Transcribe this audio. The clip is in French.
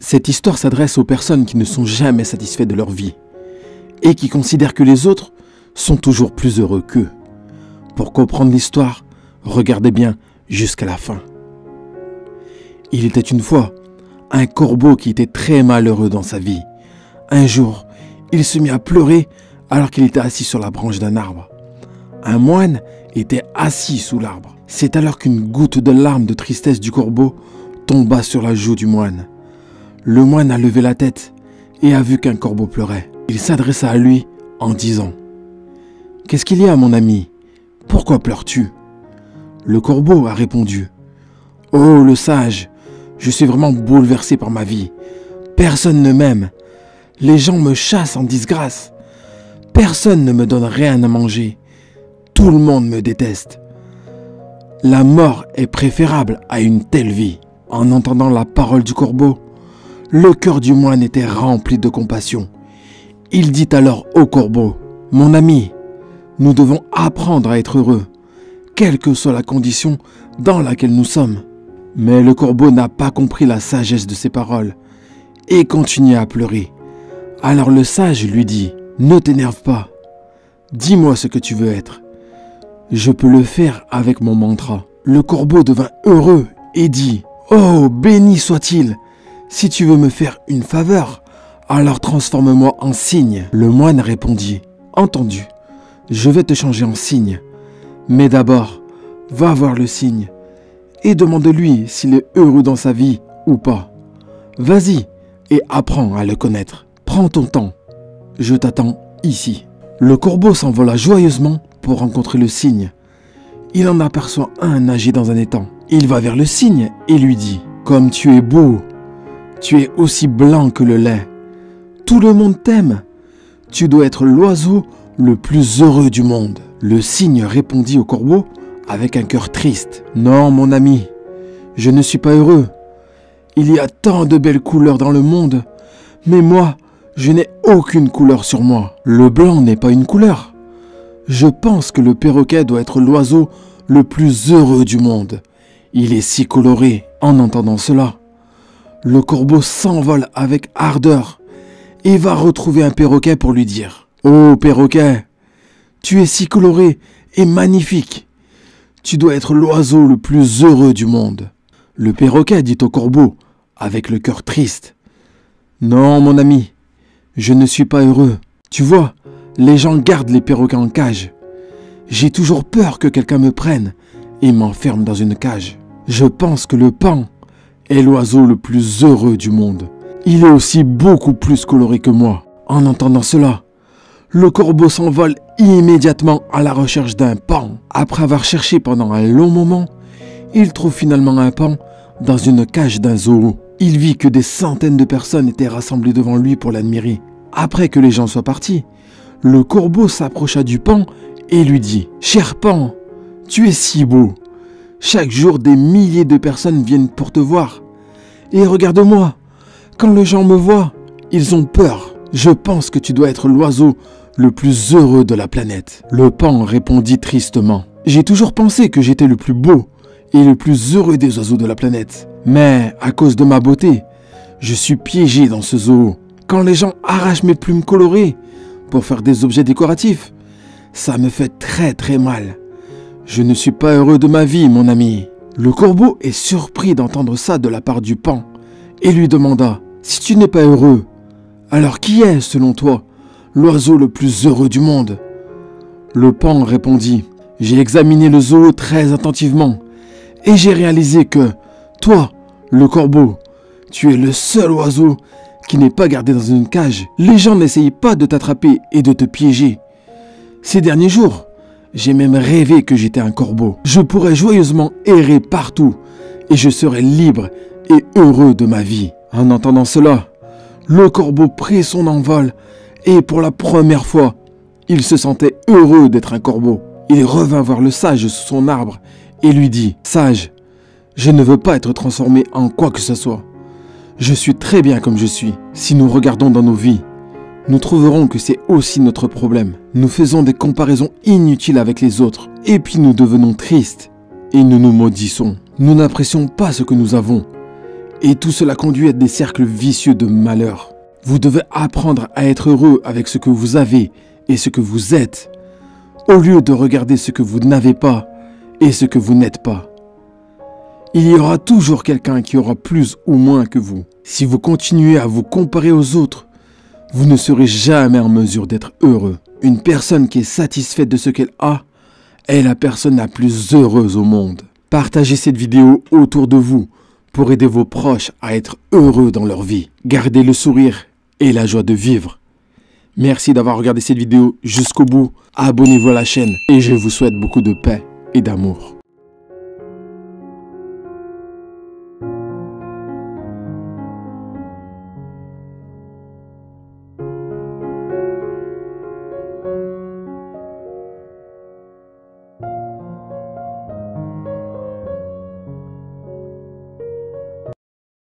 Cette histoire s'adresse aux personnes qui ne sont jamais satisfaites de leur vie et qui considèrent que les autres sont toujours plus heureux qu'eux. Pour comprendre l'histoire, regardez bien jusqu'à la fin. Il était une fois un corbeau qui était très malheureux dans sa vie. Un jour, il se mit à pleurer alors qu'il était assis sur la branche d'un arbre. Un moine était assis sous l'arbre. C'est alors qu'une goutte de larmes de tristesse du corbeau tomba sur la joue du moine. Le moine a levé la tête et a vu qu'un corbeau pleurait. Il s'adressa à lui en disant « Qu'est-ce qu'il y a, mon ami? Pourquoi pleures-tu » Le corbeau a répondu « Oh, le sage, je suis vraiment bouleversé par ma vie. Personne ne m'aime. Les gens me chassent en disgrâce. Personne ne me donne rien à manger. Tout le monde me déteste. La mort est préférable à une telle vie. » En entendant la parole du corbeau, le cœur du moine était rempli de compassion. Il dit alors au corbeau, « Mon ami, nous devons apprendre à être heureux, quelle que soit la condition dans laquelle nous sommes. » Mais le corbeau n'a pas compris la sagesse de ces paroles et continue à pleurer. Alors le sage lui dit, « Ne t'énerve pas, dis-moi ce que tu veux être. Je peux le faire avec mon mantra. » Le corbeau devint heureux et dit, « Oh, béni soit-il! Si tu veux me faire une faveur, alors transforme-moi en cygne. » Le moine répondit, « Entendu, je vais te changer en cygne. Mais d'abord, va voir le cygne et demande-lui s'il est heureux dans sa vie ou pas. Vas-y et apprends à le connaître. Prends ton temps, je t'attends ici. » Le corbeau s'envola joyeusement pour rencontrer le cygne. Il en aperçoit un nager dans un étang. Il va vers le cygne et lui dit, « Comme tu es beau, tu es aussi blanc que le lait. Tout le monde t'aime. Tu dois être l'oiseau le plus heureux du monde. » Le cygne répondit au corbeau avec un cœur triste. « Non, mon ami, je ne suis pas heureux. Il y a tant de belles couleurs dans le monde, mais moi, je n'ai aucune couleur sur moi. Le blanc n'est pas une couleur. Je pense que le perroquet doit être l'oiseau le plus heureux du monde. Il est si coloré. » En entendant cela, le corbeau s'envole avec ardeur et va retrouver un perroquet pour lui dire « Oh perroquet, tu es si coloré et magnifique. Tu dois être l'oiseau le plus heureux du monde. » Le perroquet dit au corbeau avec le cœur triste « Non mon ami, je ne suis pas heureux. Tu vois, les gens gardent les perroquets en cage. J'ai toujours peur que quelqu'un me prenne et m'enferme dans une cage. Je pense que le paon est l'oiseau le plus heureux du monde. Il est aussi beaucoup plus coloré que moi. » En entendant cela, le corbeau s'envole immédiatement à la recherche d'un paon. Après avoir cherché pendant un long moment, il trouve finalement un paon dans une cage d'un zoo. Il vit que des centaines de personnes étaient rassemblées devant lui pour l'admirer. Après que les gens soient partis, le corbeau s'approcha du paon et lui dit « Cher paon, tu es si beau. Chaque jour, des milliers de personnes viennent pour te voir. Et regarde-moi, quand les gens me voient, ils ont peur. Je pense que tu dois être l'oiseau le plus heureux de la planète. » Le paon répondit tristement. « J'ai toujours pensé que j'étais le plus beau et le plus heureux des oiseaux de la planète. Mais à cause de ma beauté, je suis piégé dans ce zoo. Quand les gens arrachent mes plumes colorées pour faire des objets décoratifs, ça me fait très mal. Je ne suis pas heureux de ma vie, mon ami. » Le corbeau est surpris d'entendre ça de la part du paon et lui demanda « Si tu n'es pas heureux, alors qui est, selon toi, l'oiseau le plus heureux du monde ?» Le paon répondit « J'ai examiné le zoo très attentivement et j'ai réalisé que toi, le corbeau, tu es le seul oiseau qui n'est pas gardé dans une cage. Les gens n'essayent pas de t'attraper et de te piéger. Ces derniers jours, j'ai même rêvé que j'étais un corbeau. Je pourrais joyeusement errer partout et je serais libre et heureux de ma vie. » En entendant cela, le corbeau prit son envol et pour la première fois, il se sentait heureux d'être un corbeau. Il revint voir le sage sous son arbre et lui dit « Sage, je ne veux pas être transformé en quoi que ce soit. Je suis très bien comme je suis. Si nous regardons dans nos vies, nous trouverons que c'est aussi notre problème. Nous faisons des comparaisons inutiles avec les autres et puis nous devenons tristes et nous nous maudissons. Nous n'apprécions pas ce que nous avons Et tout cela conduit à des cercles vicieux de malheur. Vous devez apprendre à être heureux avec ce que vous avez et ce que vous êtes, au lieu de regarder ce que vous n'avez pas et ce que vous n'êtes pas. Il y aura toujours quelqu'un qui aura plus ou moins que vous. Si vous continuez à vous comparer aux autres, vous ne serez jamais en mesure d'être heureux. Une personne qui est satisfaite de ce qu'elle a est la personne la plus heureuse au monde. Partagez cette vidéo autour de vous pour aider vos proches à être heureux dans leur vie. Gardez le sourire et la joie de vivre. Merci d'avoir regardé cette vidéo jusqu'au bout. Abonnez-vous à la chaîne et je vous souhaite beaucoup de paix et d'amour.